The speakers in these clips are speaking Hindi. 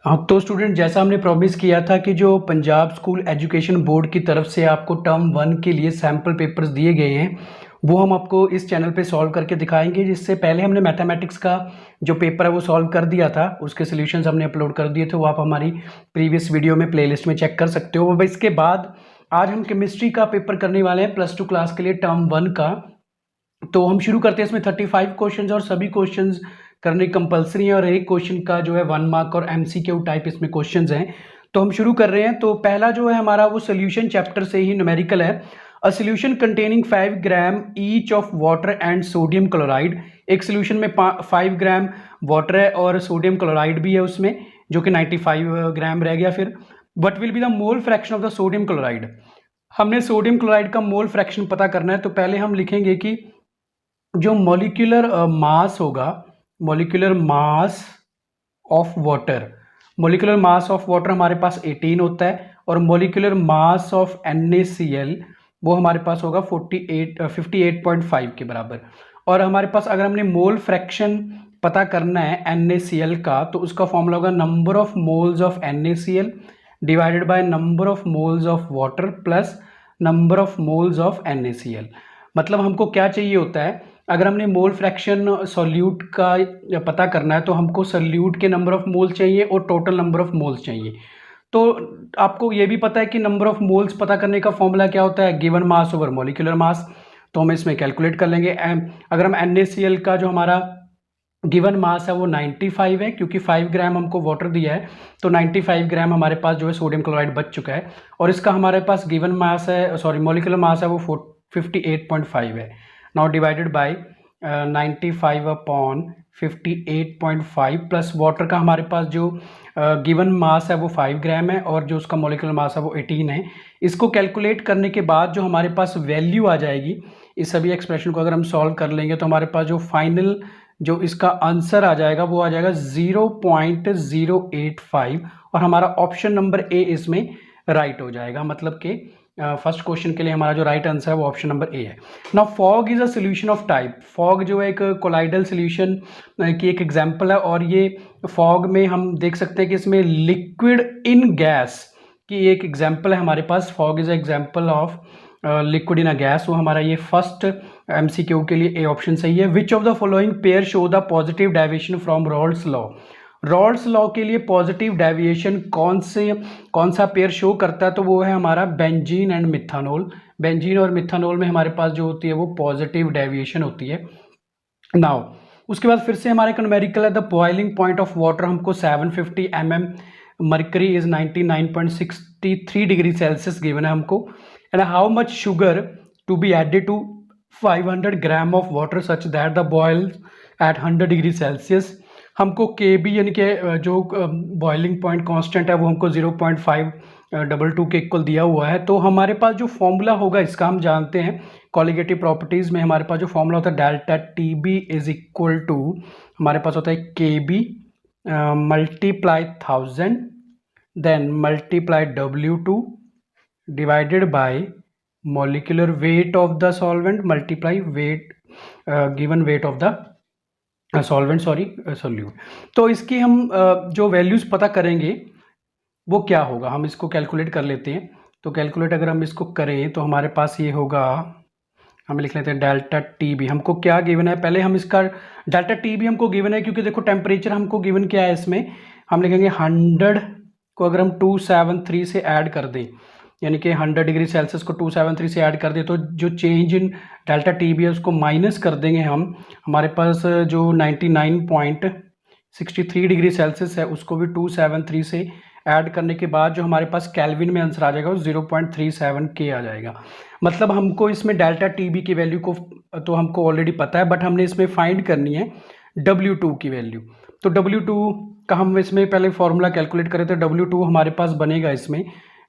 हाँ, तो स्टूडेंट जैसा हमने प्रॉमिस किया था कि जो पंजाब स्कूल एजुकेशन बोर्ड की तरफ से आपको टर्म 1 के लिए सैम्पल पेपर्स दिए गए हैं, वो हम आपको इस चैनल पे सॉल्व करके दिखाएंगे। जिससे पहले हमने मैथमेटिक्स का जो पेपर है वो सॉल्व कर दिया था, उसके सॉल्यूशंस हमने अपलोड कर दिए थे, वो आप हमारी प्रीवियस वीडियो में प्लेलिस्ट में चेक कर सकते हो। अब इसके बाद आज हम केमिस्ट्री का पेपर करने वाले हैं +2 क्लास के लिए टर्म 1 का। तो हम शुरू करते हैं। इसमें 35 क्वेश्चंस और सभी क्वेश्चंस करने कंपलसरी है और एक क्वेश्चन का जो है 1 मार्क और एमसीक्यू टाइप इसमें क्वेश्चंस हैं। तो हम शुरू कर रहे हैं। तो पहला जो है हमारा वो सोल्यूशन चैप्टर से ही न्यूमेरिकल है। A solution containing 5 gram each of water and sodium chloride. एक सोल्यूशन में 5 ग्राम वाटर है और सोडियम क्लोराइड भी है उसमें, जो कि 95 ग्राम रह गया। फिर what will be the mole fraction of the sodium chloride. हमने सोडियम क्लोराइड का मोल फ्रैक्शन पता करना है। तो पहले हम लिखेंगे कि जो मॉलिक्यूलर मास होगा, molecular mass of water, molecular mass of water हमारे पास 18 होता है और मॉलिक्यूलर मास ऑफ NaCl वो हमारे पास होगा 58.5 के बराबर। और हमारे पास अगर हमने मोल फ्रैक्शन पता करना है NaCl का, तो उसका फॉर्मूला होगा number of moles of NaCl divided by number of moles of water plus number of moles of NaCl। मतलब हमको क्या चाहिए होता है, अगर हमने मोल फ्रैक्शन सॉल्यूट का पता करना है तो हमको सॉल्यूट के नंबर ऑफ मोल चाहिए और टोटल नंबर ऑफ मोल्स चाहिए। तो आपको ये भी पता है कि नंबर ऑफ मोल्स पता करने का फॉर्मूला क्या होता है, given mass over molecular mass. तो हम इसमें कैलकुलेट कर लेंगे। अगर हम NaCl का जो हमारा गिवन मास है वो 95 है, क्योंकि 5 ग्राम हमको वाटर दिया है, तो 95 ग्राम हमारे पास जो है सोडियम क्लोराइड बच चुका है। और इसका हमारे पास गिवन मास है, सॉरी मॉलिक्यूलर मास है वो 58.5 है। Now divided by 95 upon 58.5 plus water का हमारे पास जो गिवन मास है वो 5 ग्राम है और जो उसका मॉलिक्यूलर मास है वो 18 है। इसको कैलकुलेट करने के बाद जो हमारे पास वैल्यू आ जाएगी, इस सभी एक्सप्रेशन को अगर हम सॉल्व कर लेंगे तो हमारे पास जो फाइनल जो इसका आंसर आ जाएगा वो आ जाएगा 0.085 और हमारा ऑप्शन नंबर ए इसमें राइट हो जाएगा। मतलब कि फर्स्ट क्वेश्चन के लिए हमारा जो राइट आंसर है वो ऑप्शन नंबर ए है। Now fog is a solution of type. Fog जो है एक कोलाइडल सोल्यूशन की एक एग्जांपल है और ये फॉग में हम देख सकते हैं कि इसमें लिक्विड इन गैस की एक एग्जांपल है हमारे पास। Fog is a example of liquid in a gas. वो हमारा ये फर्स्ट MCQ के लिए ए ऑप्शन सही है। Which of the following pair show the positive deviation from Rawls law. Rawls law के लिए पॉजिटिव डेविएशन कौन सा पेयर शो करता है, तो वो है हमारा बेंजीन एंड मिथानोल। बेंजीन और मिथानोल में हमारे पास जो होती है वो पॉजिटिव डेविएशन होती है। नाउ उसके बाद फिर से हमारे न्यूमेरिकल है। The boiling point of water हमको 750 mm, mercury is 99.63 degree Celsius given है हमको। And how much sugar to be added to 500 gram of water such that the boil at 100 degree Celsius. हमको KB यानी कि जो बॉइलिंग पॉइंट कांस्टेंट है वो हमको 0.522 के इक्वल दिया हुआ है। तो हमारे पास जो फॉर्मूला होगा इसका हम जानते हैं, कॉलिगेटिव प्रॉपर्टीज़ में हमारे पास जो फॉर्मूला होता है delta TB is equal to हमारे पास होता है KB multiply 1000 then multiply W2 divided by molecular weight of the solvent multiply weight given weight of the solvent solute. तो इसकी हम जो वैल्यूज पता करेंगे वो क्या होगा, हम इसको कैलकुलेट कर लेते हैं। तो कैलकुलेट अगर हम इसको करें तो हमारे पास ये होगा, हम लिख लेते हैं डेल्टा TB। हमको क्या गिवन है, पहले हम इसका डेल्टा TB हमको गिवन है क्योंकि देखो टेम्परेचर हमको गिवन क्या है इसमें, हम लिखेंगे 100 को अगर हम 273 से ऐड कर दें, यानी कि 100 डिग्री सेल्सियस को 273 से ऐड कर दे तो जो चेंज इन डेल्टा TB है उसको माइनस कर देंगे हम। हमारे पास जो 99.63 डिग्री सेल्सियस है उसको भी 273 से ऐड करने के बाद जो हमारे पास केल्विन में आंसर आ जाएगा वो 0.37 K आ जाएगा। मतलब हमको इसमें डेल्टा TB की वैल्यू को तो हमको ऑलरेडी पता है, बट हमने इसमें फाइंड करनी है W2 की वैल्यू। तो W2 का हम इसमें पहले फॉर्मूला कैलकुलेट करें तो W2 हमारे पास बनेगा इसमें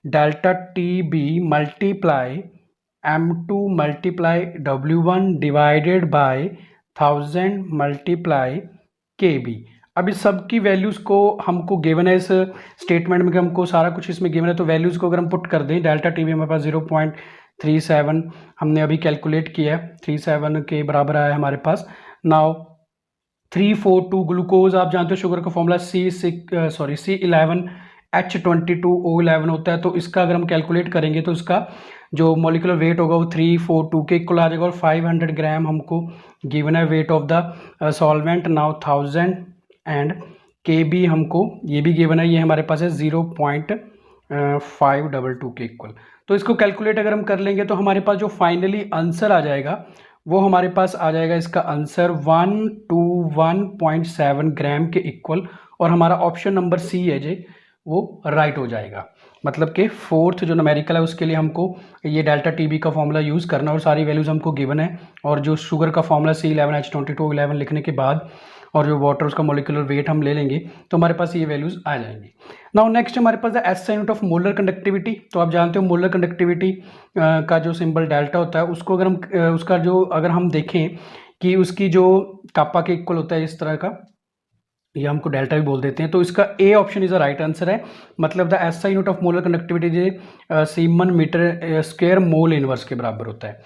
delta TB multiply M2 multiply W1 divided by 1000 multiply KB। अब इस सब की वैल्यूज़ को हमको गिवन है इस स्टेटमेंट में कि हमको सारा कुछ इसमें गिवन है। तो वैल्यूज़ को अगर हम पुट कर दें, डेल्टा TB हमारे पास 0.37 हमने अभी कैलकुलेट किया है, 37 के बराबर आया हमारे पास। नाउ 342 ग्लूकोज आप जानते हो शुगर का फॉर्मूला C11H22O11 होता है। तो इसका अगर हम कैलकुलेट करेंगे तो इसका जो मॉलिक्यूलर वेट होगा वो 342 के इक्वल आ जाएगा और 500 ग्राम हमको गिवन है wait of the solvent. Now 1000 and के बी हमको ये भी गिवन है, ये हमारे पास है 0.522 के इक्वल। तो इसको कैलकुलेट अगर हम कर लेंगे तो हमारे पास जो फाइनली आंसर आ जाएगा वो हमारे पास आ जाएगा इसका आंसर 121.7 ग्राम के इक्वल, और हमारा ऑप्शन नंबर सी है जे वो राइट हो जाएगा। मतलब कि फोर्थ जो न्यूमेरिकल है उसके लिए हमको ये डेल्टा टीबी का फॉर्मूला यूज़ करना और सारी वैल्यूज़ हमको गिवन है, और जो शुगर का फॉर्मूला C11H22O11 लिखने के बाद और जो वाटर उसका मॉलिक्यूलर वेट हम ले लेंगे तो हमारे पास ये वैल्यूज़ आ जाएंगी। नाउ नेक्स्ट हमारे पास the SI unit of molar conductivity. तो आप जानते हो मोलर कंडक्टिविटी का जो सिंबल डेल्टा होता है उसको अगर हम उसका जो अगर हम देखें कि उसकी जो कापा के इक्वल होता है इस तरह का, ये हमको डेल्टा भी बोल देते हैं। तो इसका A option is a right answer है। मतलब the SI unit of molar conductivity जो siemens metre square mole inverse के बराबर होता है।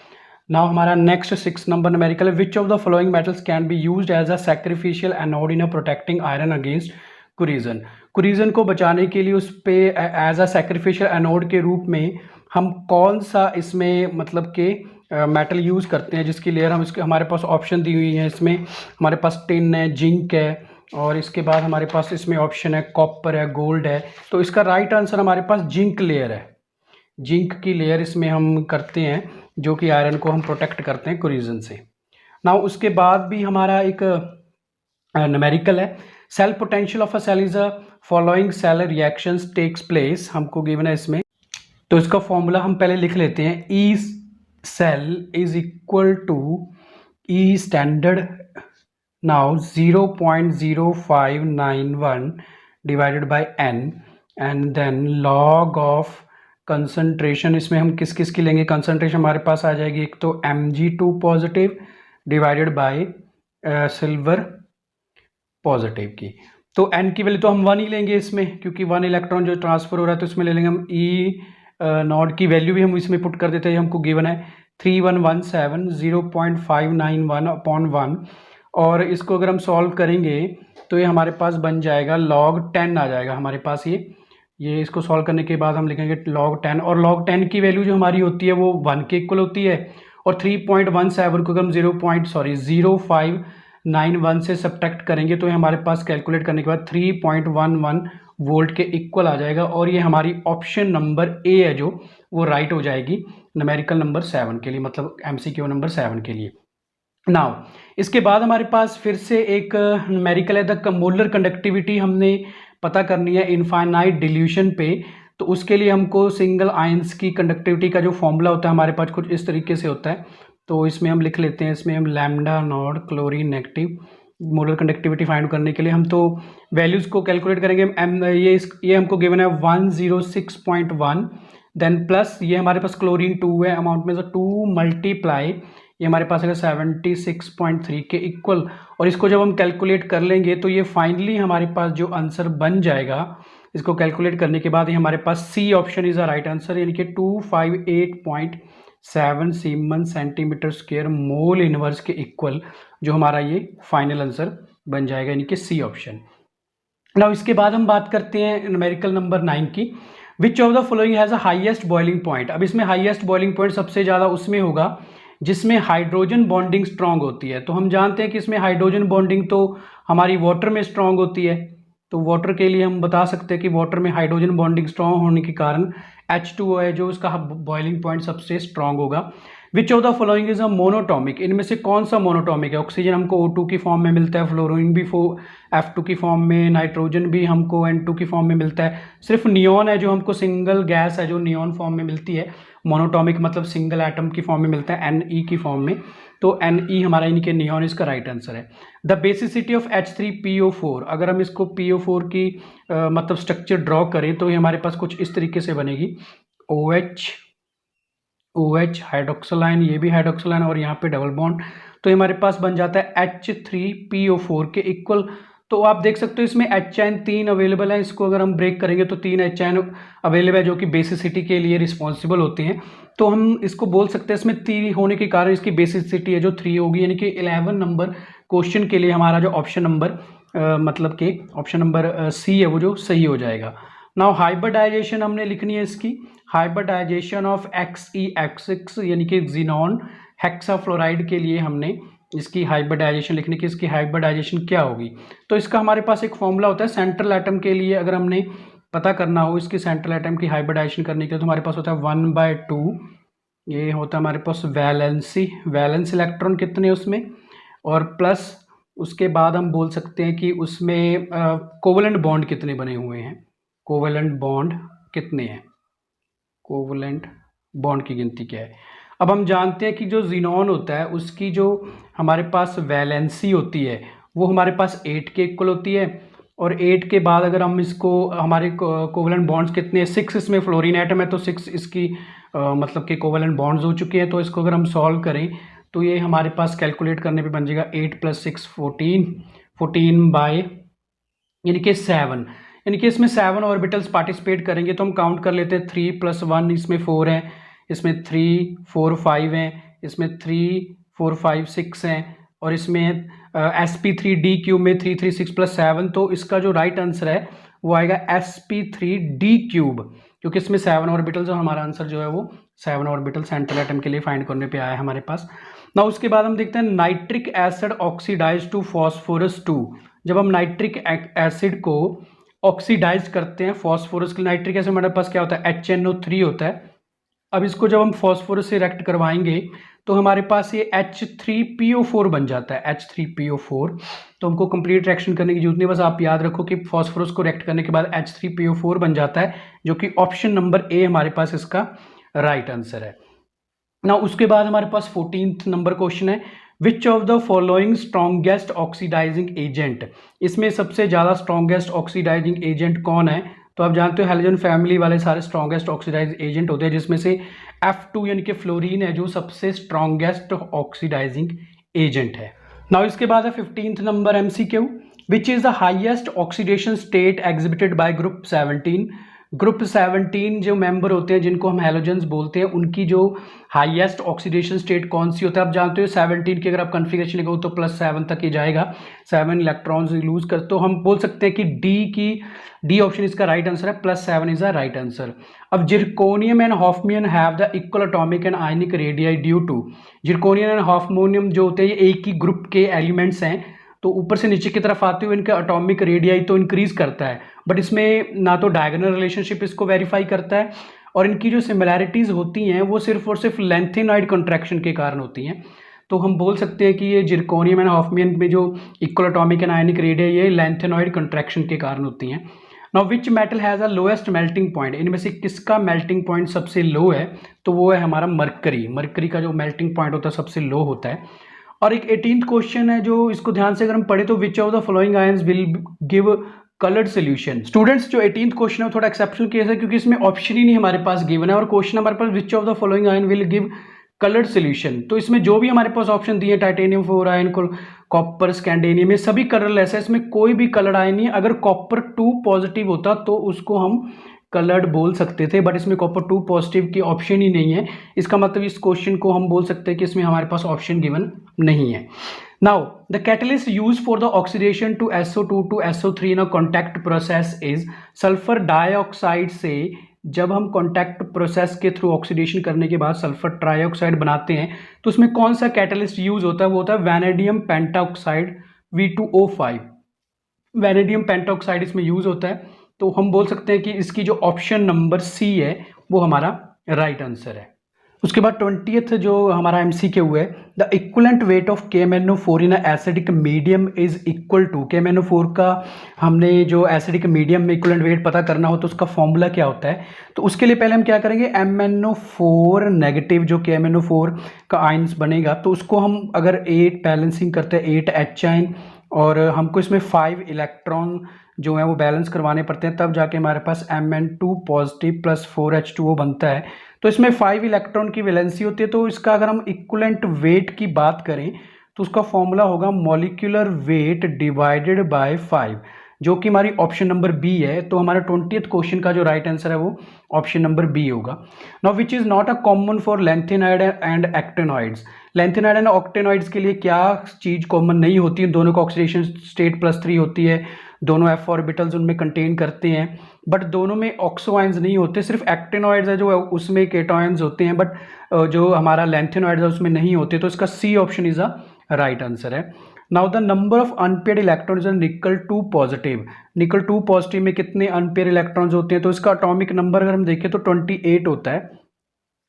नाउ हमारा नेक्स्ट 6 नंबर न्यूमेरिकल है, which of the following metals can be used as a sacrificial anode in a protecting iron against corrosion. Corrosion को बचाने के लिए उस पे एज अ सैक्रिफिशियल एनोड के रूप में हम कौन सा इसमें मतलब के मेटल यूज़ करते हैं, जिसकी लेयर हम इसके हमारे पास ऑप्शन दी हुई है। इसमें हमारे पास टिन है, जिंक है, और इसके बाद हमारे पास इसमें ऑप्शन है कॉपर है, गोल्ड है। तो इसका राइट आंसर हमारे पास जिंक लेयर है। जिंक की लेयर इसमें हम करते हैं जो कि आयरन को हम प्रोटेक्ट करते हैं कुरीजन से। नाउ उसके बाद भी हमारा एक न्यूमेरिकल है, cell potential of a cell is a following cell reactions takes place, हमको गिवन है इसमें। तो इसका फॉर्मूला हम पहले लिख लेते हैं, E cell is equal to E standard now 0.0591 divided by n and then log of concentration. इसमें हम किस किस की लेंगे कंसंट्रेशन, हमारे पास आ जाएगी एक तो Mg2 positive divided by silver positive की। तो n की वैल्यू तो हम 1 ही लेंगे इसमें, क्योंकि 1 इलेक्ट्रॉन जो ट्रांसफर हो रहा है तो इसमें ले लेंगे हम ई नॉट की वैल्यू भी हम इसमें पुट कर देते हैं, हमको गिवन है 3117 0.591 अपॉन 1, और इसको अगर हम सॉल्व करेंगे तो ये हमारे पास बन जाएगा log 10 आ जाएगा हमारे पास। ये इसको सॉल्व करने के बाद हम लिखेंगे log 10, और log 10 की वैल्यू जो हमारी होती है वो 1 के इक्वल होती है, और 3.17 को अगर हम 0.0591 से सब्ट्रैक्ट करेंगे तो ये हमारे पास कैलकुलेट करने के बाद 3.11 वोल्ट के इक्वल आ जाएगा, और ये हमारी ऑप्शन नंबर ए है जो वो राइट हो जाएगी न्यूमेरिकल नंबर 7 के लिए, मतलब MCQ नंबर 7 के लिए। नाउ इसके बाद हमारे पास फिर से एक न्यूमेरिकल है, द मोलर कंडक्टिविटी हमने पता करनी है इनफाइनाइट डिल्यूशन पे। तो उसके लिए हमको सिंगल आयंस की कंडक्टिविटी का जो फॉर्मूला होता है हमारे पास कुछ इस तरीके से होता है। तो इसमें हम लिख लेते हैं, इसमें हम lambda naught chlorine negative molar conductivity find करने के लिए हम तो वैल्यूज़ को कैलकुलेट करेंगे। ये हमको गिवन है 106.1, देन प्लस ये हमारे पास क्लोरीन 2 है अमाउंट में, 2 मल्टीप्लाई ये हमारे पास है 76.3 के इक्वल, और इसको जब हम कैलकुलेट कर लेंगे तो ये फाइनली हमारे पास जो आंसर बन जाएगा, इसको कैलकुलेट करने के बाद ये हमारे पास C option is a right answer, यानी कि 258.7 siemens centimetre square mole inverse के इक्वल जो हमारा ये फाइनल आंसर बन जाएगा, यानी कि सी ऑप्शन। नाउ इसके बाद हम बात करते हैं न्यूमेरिकल नंबर 9 की, विच of the following has a highest boiling point. अब इसमें हाईएस्ट बॉइलिंग पॉइंट सबसे ज़्यादा उसमें होगा जिसमें हाइड्रोजन बॉन्डिंग स्ट्रांग होती है। तो हम जानते हैं कि इसमें हाइड्रोजन बॉन्डिंग तो हमारी वाटर में स्ट्रांग होती है, तो वाटर के लिए हम बता सकते हैं कि वाटर में हाइड्रोजन बॉन्डिंग स्ट्रांग होने के कारण H2O है जो उसका बॉइलिंग पॉइंट सबसे स्ट्रांग होगा। विच of the following is a monoatomic, इनमें से कौन सा मोनोटॉमिक है। ऑक्सीजन हमको O2 की फॉर्म में मिलता है, फ्लोरीन भी F2 की फॉर्म में, नाइट्रोजन भी हमको N2 की फॉर्म में मिलता है, सिर्फ नियॉन है जो हमको सिंगल गैस है जो नियॉन फॉर्म में मिलती है। मोनोटॉमिक मतलब सिंगल एटम की फॉर्म में मिलता है Ne की फॉर्म में, तो Ne हमारा यानी कि नियॉन इसका राइट आंसर है। द बेसिसिटी ऑफ H3PO4, अगर हम इसको PO4 की मतलब स्ट्रक्चर ड्रॉ करें तो ये हमारे पास कुछ इस तरीके से बनेगी, OH हाइड्रोक्सोलाइन, ये भी हाइड्रोक्सोलाइन और यहाँ पे डबल बॉन्ड, तो ये हमारे पास बन जाता है H3PO4 के इक्वल। तो आप देख सकते हो इसमें HN 3 अवेलेबल है, इसको अगर हम ब्रेक करेंगे तो 3 HN अवेलेबल है जो कि बेसिसिटी के लिए रिस्पॉन्सिबल होते हैं। तो हम इसको बोल सकते हैं इसमें 3 होने के कारण इसकी बेसिसिटी है जो 3 होगी, यानी कि 11 नंबर क्वेश्चन के लिए हमारा जो ऑप्शन नंबर मतलब कि ऑप्शन नंबर सी है वो जो सही हो जाएगा। नाउ हाइब्रिडाइजेशन हमने लिखनी है इसकी, हाइब्रिडाइजेशन ऑफ XeX6 यानी कि ज़ीनॉन हेक्साफ्लोराइड के लिए हमने इसकी हाइब्रिडाइजेशन लिखने की, इसकी हाइब्रिडाइजेशन क्या होगी। तो इसका हमारे पास एक फॉर्मूला होता है सेंट्रल एटम के लिए, अगर हमने पता करना हो इसकी सेंट्रल एटम की हाइब्रिडाइजेशन करने के लिए तो हमारे पास होता है 1/2, ये होता है हमारे पास वैलेंसी, वैलेंस इलेक्ट्रॉन कितने उसमें, और प्लस उसके बाद हम बोल सकते हैं कि उसमें कोवलेंट बॉन्ड कितने बने हुए हैं, कोवलेंट बॉन्ड कितने हैं, कोवलेंट बॉन्ड की गिनती क्या है। अब हम जानते हैं कि जो ज़ीनॉन होता है उसकी जो हमारे पास वैलेंसी होती है वो हमारे पास 8 के इक्वल होती है, और 8 के बाद अगर हम इसको हमारे कोवलेंट बॉन्ड्स कितने 6 इसमें फ्लोरीन एटम है तो 6 इसकी मतलब कि कोवलेंट बॉन्ड्स हो चुके हैं। तो इसको अगर हम सॉल्व करें तो ये हमारे पास कैलकुलेट करने पे बन जाएगा 8 + 6 14, 14 बाय यानी कि 7, यानी कि इसमें 7 ऑर्बिटल्स पार्टिसिपेट करेंगे। तो हम काउंट कर लेते हैं 3 + 1 इसमें 4 हैं, इसमें 3 4 5 हैं, इसमें 3 4 5 6 हैं, और इसमें sp3d³ में 3 3 6 + 7, तो इसका जो राइट आंसर है वो आएगा sp3d³, क्योंकि इसमें 7 ऑर्बिटल्स और हमारा आंसर जो है वो 7 ऑर्बिटल सेंट्रल एटम के लिए फाइंड करने पे आया है हमारे पास ना। उसके बाद हम देखते हैं nitric acid oxidise to phosphorus 2। जब हम नाइट्रिक एसिड को ऑक्सीडाइज करते हैं फॉस्फोरस के, नाइट्रिक एसिड हमारे पास क्या होता है HNO3 होता है। अब इसको जब हम फॉस्फोरस से रिएक्ट करवाएंगे तो हमारे पास ये H3PO4 बन जाता है, H3PO4। तो हमको कंप्लीट रिएक्शन करने की जरूरत नहीं, बस आप याद रखो कि फॉस्फोरस को रिएक्ट करने के बाद H3PO4 बन जाता है, जो कि ऑप्शन नंबर ए हमारे पास इसका राइट आंसर है ना। उसके बाद हमारे पास 14th नंबर क्वेश्चन है, which of the following strongest oxidising agent, इसमें सबसे ज़्यादा स्ट्रॉन्गेस्ट ऑक्सीडाइजिंग एजेंट कौन है। तो आप जानते हो हैलोजन फैमिली वाले सारे स्ट्रॉन्गेस्ट ऑक्सीडाइज एजेंट होते हैं, जिसमें से F2 यानी कि फ्लोरीन है जो सबसे स्ट्रॉन्गेस्ट ऑक्सीडाइजिंग एजेंट है। नाउ इसके बाद है 15th number MCQ, which is the highest oxidation state exhibited by group 17। Group 17 जो मेंबर होते हैं जिनको हम हैलोजेंस बोलते हैं, उनकी जो हाईएस्ट ऑक्सीडेशन स्टेट कौन सी होता है। आप जानते हो 17 की अगर आप कन्फिगरेशन लिखो तो +7 तक ही जाएगा, 7 इलेक्ट्रॉन्स लूज कर, तो हम बोल सकते हैं कि डी ऑप्शन इसका राइट आंसर है, +7 इज द राइट आंसर। अब zirconium and hafnium have the equal atomic and ionic radii due to, zirconium and hafnium जो होते हैं ये एक ही ग्रुप के एलिमेंट्स हैं, तो ऊपर से नीचे की तरफ आते हुए इनका एटॉमिक रेडियाई तो इंक्रीज करता है, बट इसमें ना तो डायगोनल रिलेशनशिप इसको वेरीफाई करता है, और इनकी जो सिमिलैरिटीज होती हैं वो सिर्फ और सिर्फ लेंथेनॉइड कॉन्ट्रैक्शन के कारण होती हैं। तो हम बोल सकते हैं कि ये जिरकोनियम एंड हॉफनियम में जो equal atomic and ionic radii ये लेंथेनॉइड कॉन्ट्रैक्शन के कारण होती हैं। Now which metal has a lowest melting point, इनमें से किसका मेल्टिंग पॉइंट सबसे लो है, तो वो है हमारा मरकरी। मरकरी का जो मेल्टिंग पॉइंट होता है सबसे लो होता है। और एक 18th क्वेश्चन है जो इसको ध्यान से अगर हम पढ़े तो विच of the following ions will give coloured solution. Students जो 18th क्वेश्चन है वो थोड़ा एक्सेप्शनल केस है क्योंकि इसमें ऑप्शन ही नहीं हमारे पास गिवन है, और क्वेश्चन हमारे पास which of the following ion will give coloured solution. तो इसमें जो भी हमारे पास ऑप्शन दिए टाइटेनियम 4 आयन, कॉपर, स्कैंडेनियम, ये सभी कलरलेस है, इसमें कोई भी कलर आयन नहीं है। अगर कॉपर 2 पॉजिटिव होता तो उसको हम कलर्ड बोल सकते थे, बट इसमें कॉपर 2 पॉजिटिव की ऑप्शन ही नहीं है। इसका मतलब इस क्वेश्चन को हम बोल सकते हैं कि इसमें हमारे पास ऑप्शन गिवन नहीं है। Now the catalyst use for the oxidation to SO2 to SO3 in a contact process is, sulphur dioxide से जब हम कॉन्टैक्ट प्रोसेस के थ्रू ऑक्सीडेशन करने के बाद सल्फर ट्राइऑक्साइड बनाते हैं तो उसमें कौन सा कैटलिस्ट यूज होता है, वो होता है vanadium pentoxide V2O5। Vanadium pentoxide इसमें यूज होता है, तो हम बोल सकते हैं कि इसकी जो ऑप्शन नंबर सी है वो हमारा राइट आंसर है। उसके बाद 20th जो हमारा MCQ है, the equivalent weight of KMnO4 in acidic medium is equal to, KMnO4 का हमने जो एसिडिक मीडियम में इक्वलेंट वेट पता करना हो तो उसका फॉर्मूला क्या होता है। तो उसके लिए पहले हम क्या करेंगे, MnO4 नेगेटिव जो KMnO4 का आयंस बनेगा तो उसको हम अगर 8 बैलेंसिंग करते हैं 8 H आयन, और हमको इसमें 5 इलेक्ट्रॉन जो है वो बैलेंस करवाने पड़ते हैं, तब जाके हमारे पास Mn2 पॉजिटिव प्लस 4H2O बनता है। तो इसमें 5 इलेक्ट्रॉन की वैलेंसी होती है, तो इसका अगर हम इक्वलेंट वेट की बात करें तो उसका फॉर्मूला होगा मॉलिक्यूलर वेट डिवाइडेड बाय 5, जो कि हमारी ऑप्शन नंबर बी है। तो हमारा 20th क्वेश्चन का जो राइट आंसर है वो ऑप्शन नंबर बी होगा। Now which is not a common for lanthanide and actinoids, lanthanoid and actinoids के लिए क्या चीज़ कॉमन नहीं होती, दोनों का ऑक्सीडेशन स्टेट +3 होती है, दोनों f ऑर्बिटल्स उनमें कंटेन करते हैं, बट दोनों में ऑक्सो आयंस नहीं होते, सिर्फ एक्टेनॉइड्स है जो उसमें केटॉयंस होते हैं, बट जो हमारा लैंथेनॉइड्स है उसमें नहीं होते। तो इसका C option is a right answer है। Now the number of unpaired electrons in nickel 2 positive, निकल 2 पॉजिटिव में कितने अनपेयर इलेक्ट्रॉन्स होते हैं, तो इसका एटॉमिक नंबर अगर हम देखें तो 28 होता है,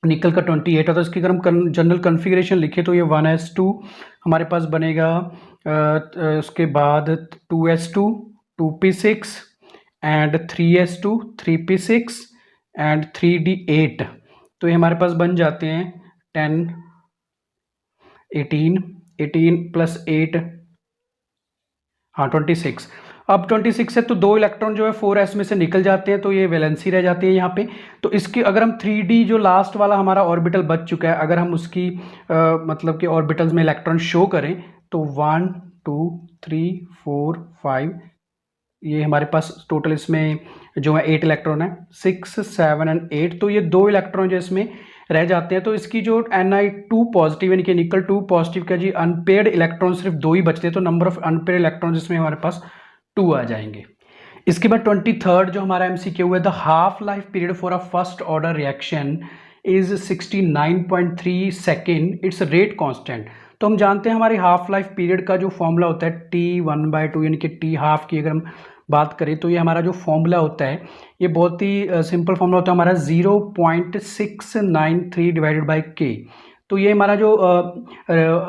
निकल का 28 होता है। इसकी अगर हम जनरल कन्फिग्रेशन लिखे तो ये 1s2 हमारे पास बनेगा, उसके बाद 2s2 2p6 and 3s2 3p6 and 3d8, तो ये हमारे पास बन जाते हैं 10 18 18 + 8 हाँ 26। अब 26 है तो 2 इलेक्ट्रॉन जो है 4s में से निकल जाते हैं, तो ये वैलेंसी रह जाती है यहाँ पे। तो इसकी अगर हम 3d जो लास्ट वाला हमारा ऑर्बिटल बच चुका है, अगर हम उसकी मतलब कि ऑर्बिटल्स में इलेक्ट्रॉन शो करें तो 1 2 3 4 5, ये हमारे पास टोटल इसमें जो है 8 इलेक्ट्रॉन है, 6 7 एंड 8, तो ये 2 इलेक्ट्रॉन जो इसमें रह जाते हैं। तो इसकी जो Ni2 पॉजिटिव यानी कि निकल 2 पॉजिटिव का जी अनपेयर्ड इलेक्ट्रॉन सिर्फ 2 ही बचते हैं, तो नंबर ऑफ अनपेयर्ड इलेक्ट्रॉन इसमें हमारे पास 2 आ जाएंगे। इसके बाद 23rd जो हमारा MCQ है, the half life period for a first order reaction is 69.3 second, it's rate constant. तो हम जानते हैं हमारी हाफ लाइफ पीरियड का जो फॉर्मूला होता है T1/2 यानी कि T हाफ की अगर हम बात करें तो ये हमारा जो फॉर्मूला होता है ये बहुत ही सिंपल फॉर्मूला होता है हमारा 0.693 डिवाइडेड बाई k। तो ये हमारा जो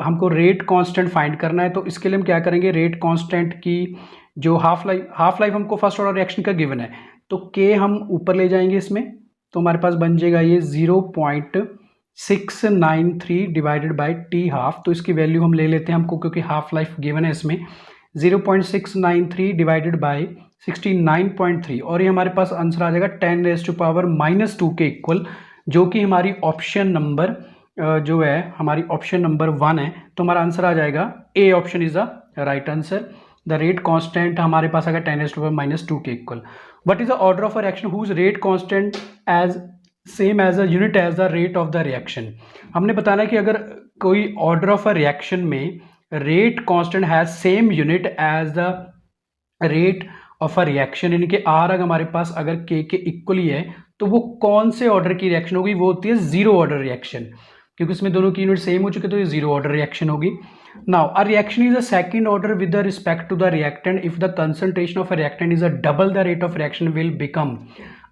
हमको रेट कांस्टेंट फाइंड करना है, तो इसके लिए हम क्या करेंगे, रेट कांस्टेंट की जो हाफ लाइफ हमको फर्स्ट ऑर्डर रिएक्शन का गिवन है, तो k हम ऊपर ले जाएंगे इसमें, तो हमारे पास बन जाएगा ये 0.693 डिवाइडेड बाई t हाफ। तो इसकी वैल्यू हम ले लेते हैं हमको, क्योंकि हाफ लाइफ गिवन है इसमें 0.693 डिवाइडेड बाई 69.3, और ये हमारे पास आंसर आ जाएगा 10⁻⁻2 के इक्वल, जो कि हमारी ऑप्शन नंबर जो है हमारी ऑप्शन नंबर 1 है। तो हमारा आंसर आ जाएगा A option is the right answer. The rate constant हमारे पास आ गया 10⁻⁻2 के इक्वल। What is the order of a reaction whose rate constant as same as a unit as the rate of the reaction. हमने बताना है कि अगर कोई ऑर्डर ऑफ अ रिएक्शन में rate constant has same unit as the rate of a reaction, यानी कि आर अगर हमारे पास अगर के इक्वली है, तो वो कौन से ऑर्डर की रिएक्शन होगी, वो होती है जीरो ऑर्डर रिएक्शन, क्योंकि इसमें दोनों की यूनिट सेम हो चुके, तो ये जीरो ऑर्डर रिएक्शन होगी। Now a reaction is a second order with respect to the reactant if the concentration of a reactant is a double the rate of reaction will become.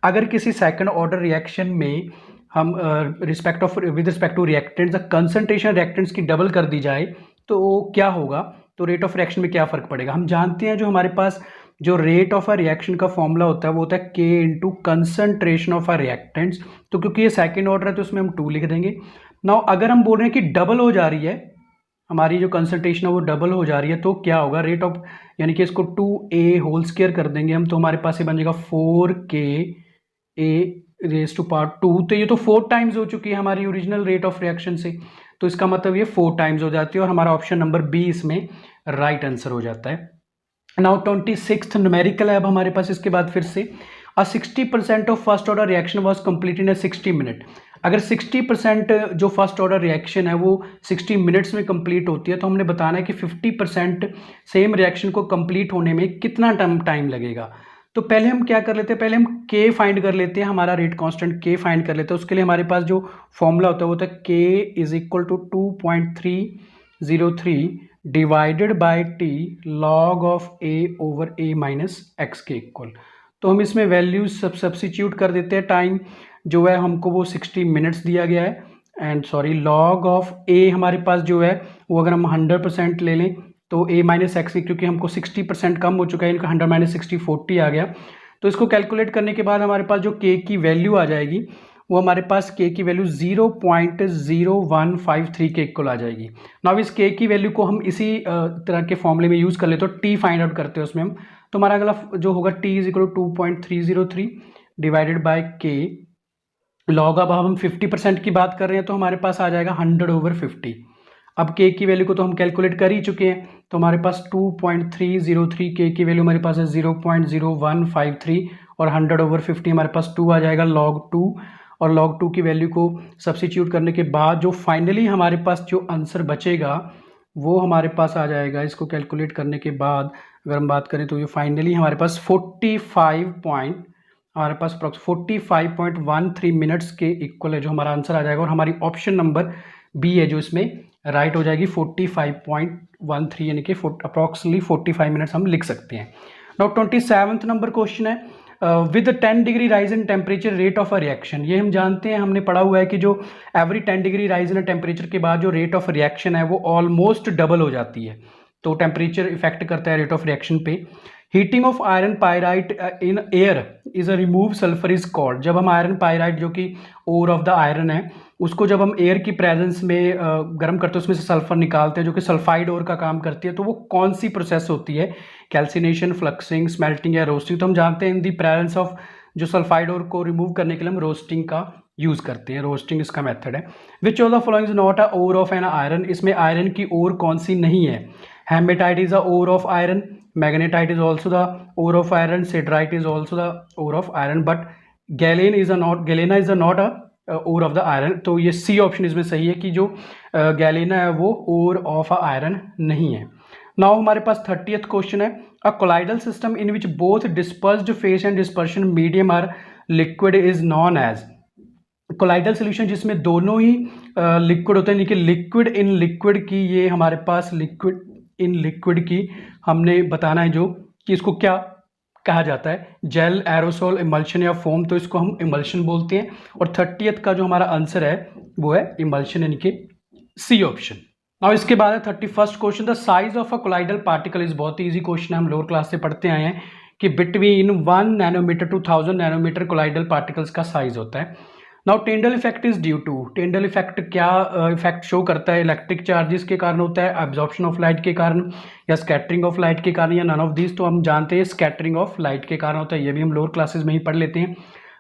अगर किसी सेकंड ऑर्डर रिएक्शन में हम with respect to reactants the concentration reactants की डबल कर दी जाए तो क्या होगा, तो रेट ऑफ रिएक्शन में क्या फर्क पड़ेगा। हम जानते हैं जो हमारे पास जो रेट ऑफ अ रिएक्शन का फॉर्मूला होता है वो होता है K into concentration of a reactants. तो क्योंकि ये सेकंड ऑर्डर है तो उसमें हम 2 लिख देंगे। नाउ अगर हम बोल रहे हैं कि डबल हो जा रही है, हमारी जो कंसंट्रेशन है वो डबल हो जा रही है, तो क्या होगा, रेट ऑफ यानी कि इसको 2a होल स्क्वायर कर देंगे हम, तो हमारे पास ये बन जाएगा 4ka⁻²। तो ये तो 4 टाइम्स हो चुकी है हमारी ओरिजिनल रेट ऑफ रिएक्शन से, तो इसका मतलब ये 4 टाइम्स हो जाती है, और हमारा ऑप्शन नंबर बी इसमें राइट आंसर हो जाता है। नाउ 26th न्यूमेरिकल है अब हमारे पास इसके बाद फिर से, अ 60% of first order reaction was complete in 60 minute. अगर 60% जो फर्स्ट ऑर्डर रिएक्शन है वो 60 मिनट्स में कंप्लीट होती है, तो हमने बताना है कि 50% सेम रिएक्शन को कंप्लीट होने में कितना टाइम लगेगा। तो पहले हम क्या कर लेते हैं, पहले हम k फाइंड कर लेते हैं, हमारा रेट कांस्टेंट k फाइंड कर लेते हैं। उसके लिए हमारे पास जो फॉर्मूला होता है वो होता है k is equal to 2.303 divided by t log of a over a minus x के इक्वल। तो हम इसमें वैल्यूज सब्सिट्यूट कर देते हैं। टाइम जो है हमको वो 60 मिनट्स दिया गया है, and sorry log of a हमारे पास जो है वो अगर हम 100% ले लें तो a माइनस एक्स, क्योंकि हमको 60% कम हो चुका है, इनका 100 माइनस 60 40 आ गया। तो इसको कैलकुलेट करने के बाद हमारे पास जो k की वैल्यू आ जाएगी वो हमारे पास k की वैल्यू 0.0153 के इक्वल आ जाएगी। नाउ इस k की वैल्यू को हम इसी तरह के फॉर्मूले में यूज़ कर लेते हैं, तो t फाइंड आउट करते हैं उसमें हम। तो हमारा अगला जो होगा t is equal to 2.303 divided by k log, अब हम 50% की बात कर रहे हैं तो हमारे पास आ जाएगा 100/50। अब k की वैल्यू को तो हम कैलकुलेट कर ही चुके हैं, तो हमारे पास 2.303 k की वैल्यू हमारे पास है 0.0153 और 100/50 हमारे पास 2 आ जाएगा log 2, और log 2 की वैल्यू को सब्स्टिट्यूट करने के बाद जो फाइनली हमारे पास जो आंसर बचेगा वो हमारे पास आ जाएगा। इसको कैलकुलेट करने के बाद अगर हम बात करें तो ये फाइनली हमारे पास 45.13 मिनट्स के इक्वल है जो हमारा आंसर आ जाएगा, और हमारी ऑप्शन नंबर बी है जो इसमें राइट हो जाएगी 45.13, यानी कि अप्रॉक्सीमेटली 45 मिनट्स हम लिख सकते हैं। नाउ 27th नंबर क्वेश्चन है with 10 degree rise in temperature rate of a reaction. ये हम जानते हैं, हमने पढ़ा हुआ है कि जो every 10 degree rise in temperature के बाद जो रेट ऑफ रिएक्शन है वो ऑलमोस्ट डबल हो जाती है। तो टेम्परेचर इफेक्ट करता है रेट ऑफ रिएक्शन पे। Heating of iron pyrite in air is a remove sulphur is called. जब हम आयरन पायराइट जो कि ओर ऑफ द आयरन है उसको जब हम एयर की प्रेजेंस में गर्म करते हैं उसमें से सल्फर निकालते हैं जो कि सल्फाइड ओर का काम करती है, तो वो कौन सी प्रोसेस होती है? कैल्सिनेशन, फ्लक्सिंग, स्मेल्टिंग या रोस्टिंग। तो हम जानते हैं इन दी प्रेजेंस ऑफ जो सल्फाइड ओर को रिमूव करने के लिए हम रोस्टिंग का यूज करते हैं, रोस्टिंग इसका मेथड है। Which of the following is not a ore of an iron. इसमें आयरन की ओर कौन सी नहीं है? Haematite is a ore of iron, magnetite is also the ore of iron, siderite is also the ore of iron, but galena is a not a ore of the iron. तो ये सी ऑप्शन इसमें सही है कि जो गैलेना है वो ओर ऑफ अ आयरन नहीं है। नाउ हमारे पास 30th क्वेश्चन है a colloidal system in which both dispersed phase and dispersion medium are liquid is known as. Colloidal solution जिसमें दोनों ही लिक्विड होते हैं, लेकिन लिक्विड इन लिक्विड की ये हमारे पास लिक्विड इन लिक्विड की हमने बताना है जो कि इसको क्या कहा जाता है, जेल, एरोसोल, इमल्शन या फोम। तो इसको हम इमल्शन बोलते हैं। और 30th का जो हमारा आंसर है वो है इमल्शन, यानी कि सी ऑप्शन। अब इसके बाद है 31st question the size of a colloidal particle is. बहुत ही ईजी क्वेश्चन है, हम लोअर क्लास से पढ़ते आए हैं कि between 1 nanometre to 1000 nanometre colloidal particles का साइज होता है। Now Tyndall effect is due to. Tyndall effect क्या इफेक्ट शो करता है? इलेक्ट्रिक चार्जेस के कारण होता है, एब्जॉर्प्शन ऑफ लाइट के कारण, या स्कैटरिंग ऑफ लाइट के कारण, या नन ऑफ दिस। तो हम जानते हैं स्कैटरिंग ऑफ लाइट के कारण होता है, ये भी हम लोअर क्लासेस में ही पढ़ लेते हैं।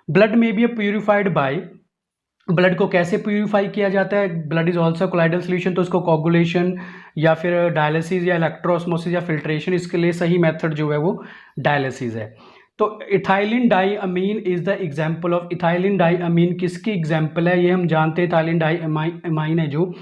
ब्लड में बी प्यूरिफाइड बाय। ब्लड को कैसे प्यूरिफाई किया जाता है? Blood is also colloidal solution, तो इसको कोगुलेशन या फिर डायलिसिस या इलेक्ट्रोस्मोसिस या फिल्ट्रेशन, इसके लिए सही मेथड जो है वो डायलिसिस है। तो ethylene diamine is the example of. Ethylene diamine किसकी एग्जाम्पल है? ये हम जानते हैं इथाइलिन डाई अमाइन है जो,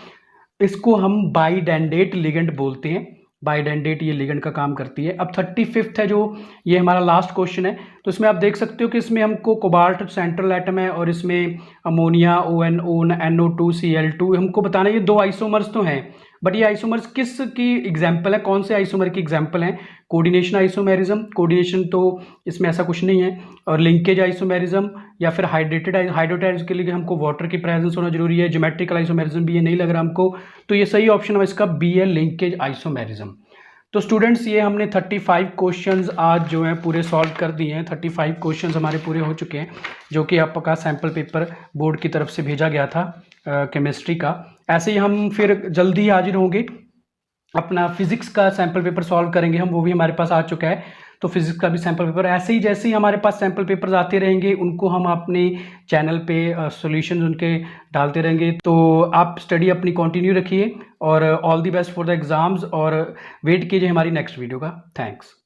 इसको हम बाइडेंडेट लिगेंड बोलते हैं। बाइडेंडेट ये लिगेंड का काम करती है। अब 35th है जो ये हमारा लास्ट क्वेश्चन है। तो इसमें आप देख सकते हो कि इसमें हमको कोबाल्ट सेंट्रल एटम है और इसमें अमोनिया ONO NO2 Cl2 हमको बताना है। ये दो आइसोमर्स तो हैं, बट ये आइसोमर्स किस की एग्जाम्पल है? कौन से आइसोमर की एग्जाम्पल है? कोऑर्डिनेशन आइसोमेरिज्म, कोऑर्डिनेशन तो इसमें ऐसा कुछ नहीं है, और लिंकेज आइसोमेरिज्म या फिर हाइड्रोटाइज के लिए हमको वाटर की प्रेजेंस होना जरूरी है। ज्योमेट्रिकल आइसोमेरिज्म भी ये नहीं लग रहा हमको, तो ये सही ऑप्शन है इसका बी है, लिंकेज आइसोमेरिज्म। तो स्टूडेंट्स ये हमने 35 क्वेश्चंस आज जो है पूरे सॉल्व कर दिए हैं। 35 क्वेश्चंस हमारे पूरे हो चुके हैं जो कि आपका सैम्पल पेपर बोर्ड की तरफ से भेजा गया था केमिस्ट्री का। ऐसे ही हम फिर जल्दी हाजिर होंगे, अपना फिजिक्स का सैम्पल पेपर सॉल्व करेंगे हम, वो भी हमारे पास आ चुका है। तो फिजिक्स का भी सैम्पल पेपर ऐसे ही जैसे ही हमारे पास सैम्पल पेपर्स आते रहेंगे उनको हम अपने चैनल पे सॉल्यूशंस उनके डालते रहेंगे। तो आप स्टडी अपनी कंटिन्यू रखिए और all the best for the exams, और वेट कीजिए हमारी नेक्स्ट वीडियो का। थैंक्स।